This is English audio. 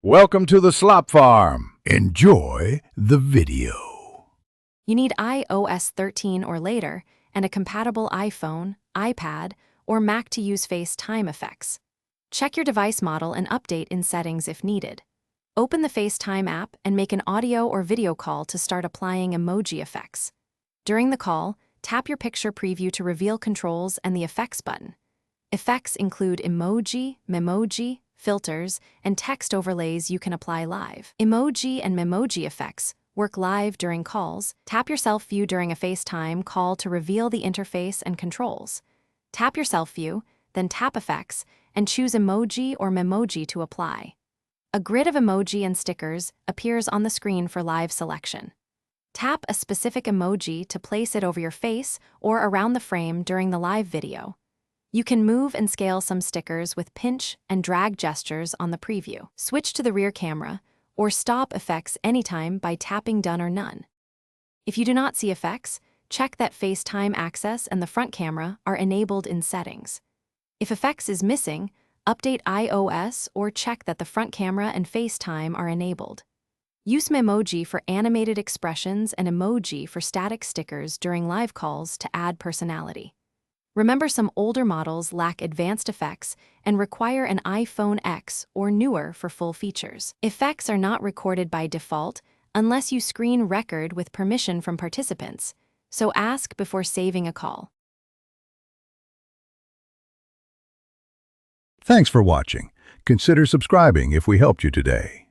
Welcome to the Slop Farm. Enjoy the video. You need iOS 13 or later and a compatible iPhone, iPad, or Mac to use FaceTime effects. Check your device model and update in settings if needed. Open the FaceTime app and make an audio or video call to start applying emoji effects. During the call, tap your picture preview to reveal controls and the effects button. Effects include emoji, memoji, filters, and text overlays you can apply live. Emoji and memoji effects work live during calls. Tap your self view during a FaceTime call to reveal the interface and controls. Tap your self view, then tap effects, and choose emoji or memoji to apply. A grid of emoji and stickers appears on the screen for live selection. Tap a specific emoji to place it over your face or around the frame during the live video. You can move and scale some stickers with pinch and drag gestures on the preview. Switch to the rear camera or stop effects anytime by tapping Done or None. If you do not see effects, check that FaceTime access and the front camera are enabled in settings. If effects is missing, update iOS or check that the front camera and FaceTime are enabled. Use Memoji for animated expressions and emoji for static stickers during live calls to add personality. Remember, some older models lack advanced effects and require an iPhone X or newer for full features. Effects are not recorded by default unless you screen record with permission from participants, so ask before saving a call. Thanks for watching. Consider subscribing if we helped you today.